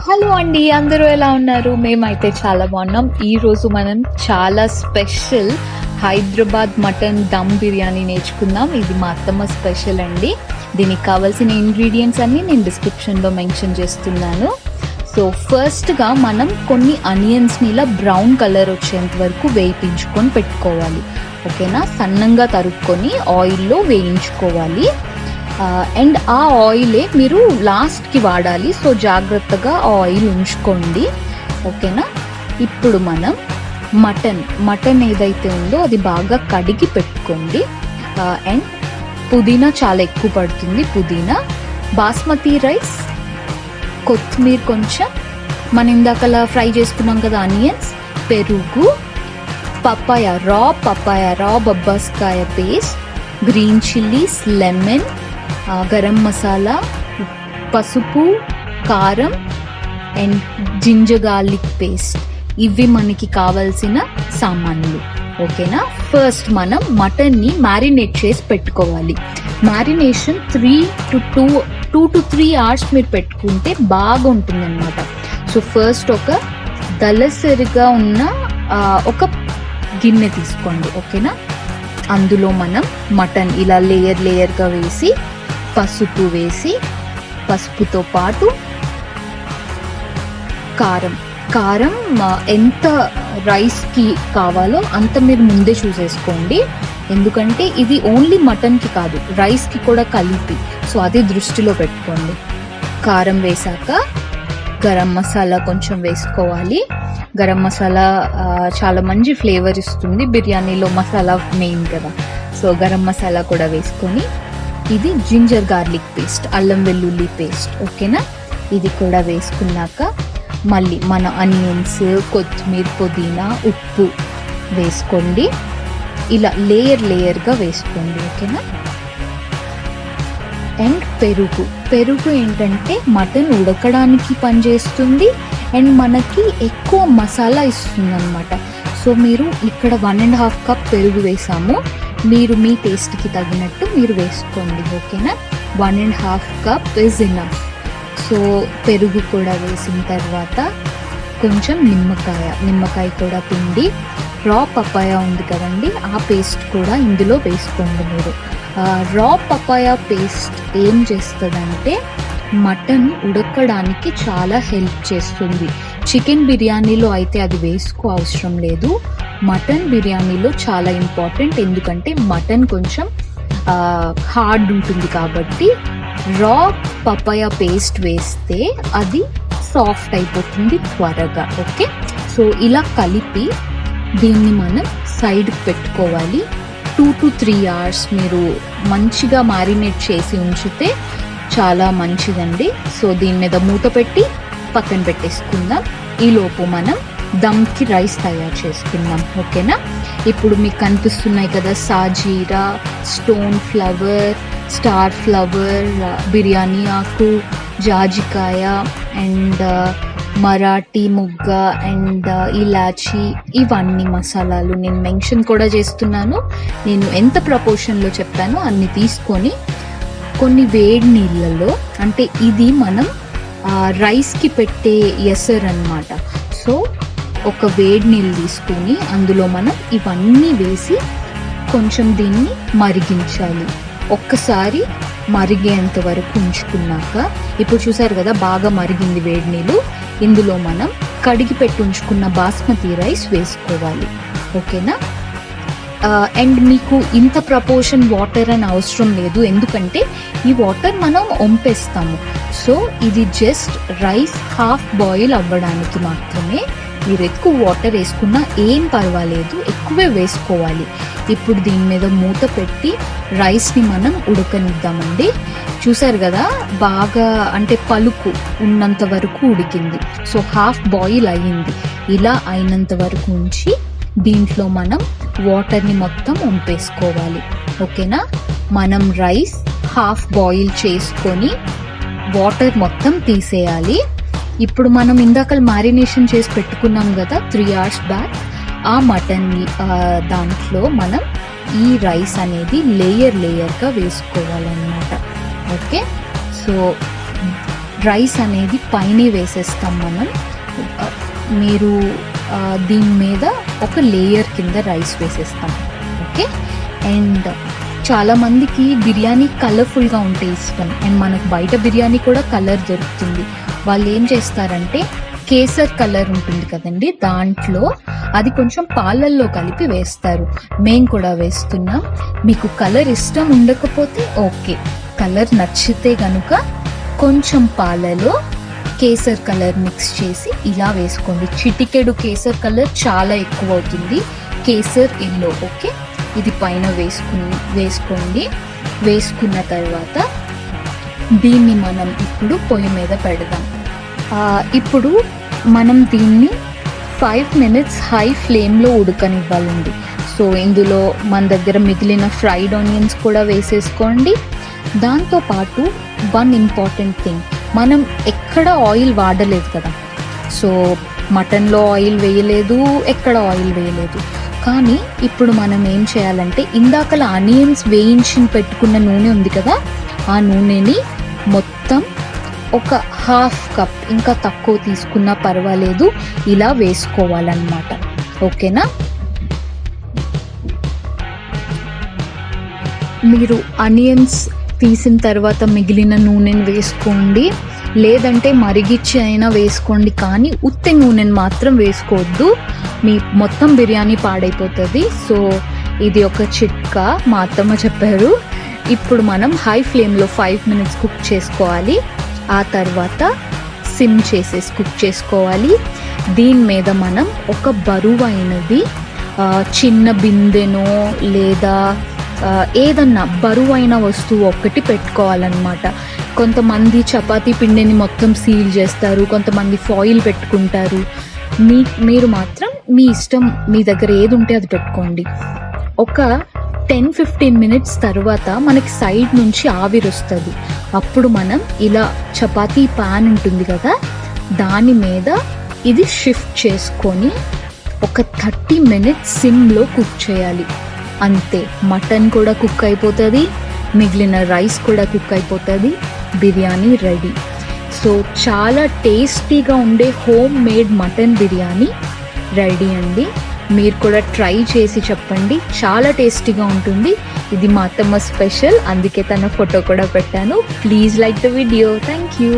Hello అండి, అందరూ ఎలా ఉన్నారు? మేమైతే చాలా బాగున్నాం. ఈరోజు మనం చాలా స్పెషల్ హైదరాబాద్ మటన్ దమ్ బిర్యానీ నేర్చుకుందాం. ఇది మా అత్తమ్మ స్పెషల్ అండి. దీనికి కావాల్సిన ఇంగ్రీడియంట్స్ అన్నీ నేను డిస్క్రిప్షన్లో మెన్షన్ చేస్తున్నాను. సో ఫస్ట్గా మనం కొన్ని ఆనియన్స్ని ఇలా బ్రౌన్ కలర్ వచ్చేంత వరకు వేయించుకొని పెట్టుకోవాలి. ఓకేనా? సన్నంగా తరుక్కొని ఆయిల్లో వేయించుకోవాలి. అండ్ ఆ ఆయిలే మీరు లాస్ట్కి వాడాలి. సో జాగ్రత్తగా ఆ ఆయిల్ ఉంచుకోండి. ఓకేనా? ఇప్పుడు మనం మటన్ ఏదైతే ఉందో అది బాగా కడిగి పెట్టుకోండి. అండ్ పుదీనా చాలా ఎక్కువ పడుతుంది. పుదీనా, బాస్మతి రైస్, కొత్తిమీర కొంచెం, మనం ఇందాకలా ఫ్రై చేసుకున్నాం కదా ఆనియన్స్, పెరుగు, పపాయ రా బొబ్బాస్కాయ paste, green chillies, lemon, garam masala, పసుపు, కారం అండ్ జింజర్ గార్లిక్ పేస్ట్. ఇవి మనకి కావాల్సిన సామాన్లు. ఓకేనా? ఫస్ట్ మనం మటన్ని మ్యారినేట్ చేసి పెట్టుకోవాలి. మ్యారినేషన్ 2 to 3 hours మీరు పెట్టుకుంటే బాగా ఉంటుంది అనమాట. సో ఫస్ట్ ఒక దళసరిగా ఉన్న ఒక గిన్నె తీసుకోండి. ఓకేనా? అందులో మనం మటన్ ఇలా లేయర్గా వేసి, పసుపు వేసి, పసుపుతో పాటు కారం ఎంత రైస్కి కావాలో అంత మీరు ముందే చూసేసుకోండి. ఎందుకంటే ఇది ఓన్లీ మటన్కి కాదు, రైస్కి కూడా కలిపి. సో అది దృష్టిలో పెట్టుకోండి. కారం వేసాక గరం మసాలా కొంచెం వేసుకోవాలి. గరం మసాలా చాలా మంచి ఫ్లేవర్ ఇస్తుంది. బిర్యానీలో మసాలా మెయిన్ కదా. సో గరం మసాలా కూడా వేసుకొని, ఇది జింజర్ గార్లిక్ పేస్ట్, అల్లం వెల్లుల్లి పేస్ట్. ఓకేనా? ఇది కూడా వేసుకున్నాక మళ్ళీ మన ఆనియన్స్, కొత్తిమీర, పుదీనా, ఉప్పు వేసుకోండి. ఇలా లేయర్గా వేసుకోండి. ఓకేనా? అండ్ పెరుగు ఏంటంటే మటన్ ఉడకడానికి పనిచేస్తుంది అండ్ మనకి ఎక్కువ మసాలా ఇస్తుంది అనమాట. సో మీరు ఇక్కడ 1.5 cup పెరుగు వేసాము. మీరు మీ టేస్ట్కి తగినట్టు మీరు వేసుకోండి. ఓకేనా? 1.5 cup ఈజ్ ఇనఫ్. సో పెరుగు కూడా వేసిన తర్వాత కొంచెం నిమ్మకాయ కూడా పిండి, రా పపాయ ఉంది కదండి, ఆ పేస్ట్ కూడా ఇందులో వేసుకోండి మీరు. రా పపాయ పేస్ట్ ఏం చేస్తుందంటే మటన్ ఉడకడానికి చాలా హెల్ప్ చేస్తుంది. చికెన్ బిర్యానీలో అయితే అది వేసుకో అవసరం లేదు. మటన్ బిర్యానీలో చాలా ఇంపార్టెంట్. ఎందుకంటే మటన్ కొంచెం హార్డ్ ఉంటుంది కాబట్టి రా పపాయ పేస్ట్ వేస్తే అది సాఫ్ట్ అయిపోతుంది త్వరగా. ఓకే? సో ఇలా కలిపి దీన్ని మనం సైడ్కి పెట్టుకోవాలి. 2 to 3 hours మీరు మంచిగా మ్యారినేట్ చేసి ఉంచితే చాలా మంచిదండి. సో దీని మీద మూత పెట్టి పక్కన పెట్టేసుకుందాం. ఈలోపు మనం దమ్కి రైస్ తయారు చేసుకుందాం. ఓకేనా? ఇప్పుడు మీకు కనిపిస్తున్నాయి కదా సాజీరా, stone flower, star flower, biryani ఆకు, జాజికాయ అండ్ మరాఠీ ముగ్గ అండ్ ఇలాచి, ఇవన్నీ మసాలాలు నేను మెన్షన్ కూడా చేస్తున్నాను. నేను ఎంత ప్రపోర్షన్లో చెప్పానో అన్ని తీసుకొని కొన్ని వేడి నీళ్ళలో, అంటే ఇది మనం రైస్కి పెట్టే ఎసర్ అన్నమాట. సో ఒక వేడి నీళ్ళు తీసుకొని అందులో మనం ఇవన్నీ వేసి కొంచెం దీన్ని మరిగించాలి. ఒక్కసారి మరిగేంత వరకు ఉంచుకున్నాక, ఇప్పుడు చూసారు కదా బాగా మరిగింది వేడి నీళ్ళు, ఇందులో మనం కడిగి పెట్టి ఉంచుకున్న బాస్మతి రైస్ వేసుకోవాలి. ఓకేనా? అండ్ మీకు ఇంత ప్రపోర్షన్ వాటర్ అని అవసరం లేదు, ఎందుకంటే ఈ వాటర్ మనం వంపేస్తాము. సో ఇది జస్ట్ రైస్ హాఫ్ బాయిల్ అవ్వడానికి మాత్రమే. మీరు ఎక్కువ వాటర్ వేసుకున్నా ఏం పర్వాలేదు, ఎక్కువే వేసుకోవాలి. ఇప్పుడు దీని మీద మూత పెట్టి రైస్ని మనం ఉడకనిద్దామండి. చూసారు కదా బాగా, అంటే పలుకు ఉన్నంత వరకు ఉడికింది. సో హాఫ్ బాయిల్ అయ్యింది. ఇలా అయినంత వరకు ఉంచి దీంట్లో మనం వాటర్ని మొత్తం వంపేసుకోవాలి. ఓకేనా? మనం రైస్ హాఫ్ బాయిల్ చేసుకొని వాటర్ మొత్తం తీసేయాలి. ఇప్పుడు మనం ఇందాక మ్యారినేషన్ చేసి పెట్టుకున్నాం కదా 3 hours బ్యాక్, ఆ మటన్ దాంట్లో మనం ఈ రైస్ అనేది లేయర్గా వేసుకోవాలన్నమాట. ఓకే? సో రైస్ అనేది పైనే వేసేస్తాం మనం. మీరు దీని మీద ఒక లేయర్ కింద రైస్ వేసేస్తాం. ఓకే. అండ్ చాలామందికి బిర్యానీ కలర్ఫుల్గా ఉంటే ఇష్టం. అండ్ మనకు బయట బిర్యానీ కూడా కలర్ దొరుకుతుంది. వాళ్ళు ఏం చేస్తారంటే కేసర్ కలర్ ఉంటుంది కదండి, దాంట్లో అది కొంచెం పాలల్లో కలిపి వేస్తారు. మేము కూడా వేస్తున్నాం. మీకు కలర్ ఇష్టం ఉండకపోతే ఓకే, కలర్ నచ్చితే కనుక కొంచెం పాలలో కేసర్ కలర్ మిక్స్ చేసి ఇలా వేసుకోండి. చిటికెడు కేసర్ కలర్ చాలా ఎక్కువ అవుతుంది, కేసర్ ఎల్లో. ఓకే, ఇది పైన వేసుకోండి. వేసుకున్న తర్వాత దీన్ని మనం ఇప్పుడు పొయ్యి మీద పెడదాం. ఇప్పుడు మనం దీన్ని 5 minutes హై ఫ్లేమ్లో ఉడకనివ్వాలండి. సో ఇందులో మన దగ్గర మిగిలిన ఫ్రైడ్ ఆనియన్స్ కూడా వేసేసుకోండి. దాంతోపాటు వన్ ఇంపార్టెంట్ థింగ్, మనం ఎక్కడ ఆయిల్ వాడలేదు కదా. సో మటన్లో ఆయిల్ వేయలేదు, ఎక్కడ ఆయిల్ వేయలేదు. కానీ ఇప్పుడు మనం ఏం చేయాలంటే ఇందాకల ఆనియన్స్ వేయించి పెట్టుకున్న నూనె ఉంది కదా, ఆ నూనెని మొత్తం ఒక 1/2 cup, ఇంకా తక్కువ తీసుకున్నా పర్వాలేదు, ఇలా వేసుకోవాలన్నమాట. ఓకేనా. మీరు ఆనియన్స్ తీసిన తర్వాత మిగిలిన నూనెని వేసుకోండి, లేదంటే మరిగిచ్చి అయినా వేసుకోండి. కానీ ఉత్తి నూనెని మాత్రం వేసుకోవద్దు, మీ మొత్తం బిర్యానీ పాడైపోతుంది. సో ఇది ఒక చిట్కా మా అత్తమ్మ చెప్పారు. ఇప్పుడు మనం హై ఫ్లేమ్లో 5 minutes కుక్ చేసుకోవాలి. ఆ తర్వాత సిమ్ చేసేసి కుక్ చేసుకోవాలి. దీని మీద మనం ఒక బరువైనది చిన్న బిందెనో లేదా ఏదన్నా బరువైన వస్తువు ఒకటి పెట్టుకోవాలన్నమాట. కొంతమంది చపాతీ పిండిని మొత్తం సీల్ చేస్తారు, కొంతమంది ఫాయిల్ పెట్టుకుంటారు. మీరు మాత్రం మీ ఇష్టం, మీ దగ్గర ఏది ఉంటే అది పెట్టుకోండి. ఒక 10-15 minutes తర్వాత మనకి సైడ్ నుంచి ఆవిరి వస్తుంది. అప్పుడు మనం ఇలా చపాతీ పాన్ ఉంటుంది కదా, దాని మీద ఇది షిఫ్ట్ చేసుకొని ఒక 30 minutes సిమ్లో కుక్ చేయాలి. అంతే, మటన్ కూడా కుక్ అయిపోతుంది, మిగిలిన రైస్ కూడా కుక్ అయిపోతుంది, బిర్యానీ రెడీ. సో చాలా టేస్టీగా ఉండే home made mutton biryani ready అండి. మీరు కూడా ట్రై చేసి చెప్పండి, చాలా టేస్టీగా ఉంటుంది. ఇది మా అత్తమ్మ స్పెషల్, అందుకే తన ఫోటో కూడా పెట్టాను. Please like the video. Thank you.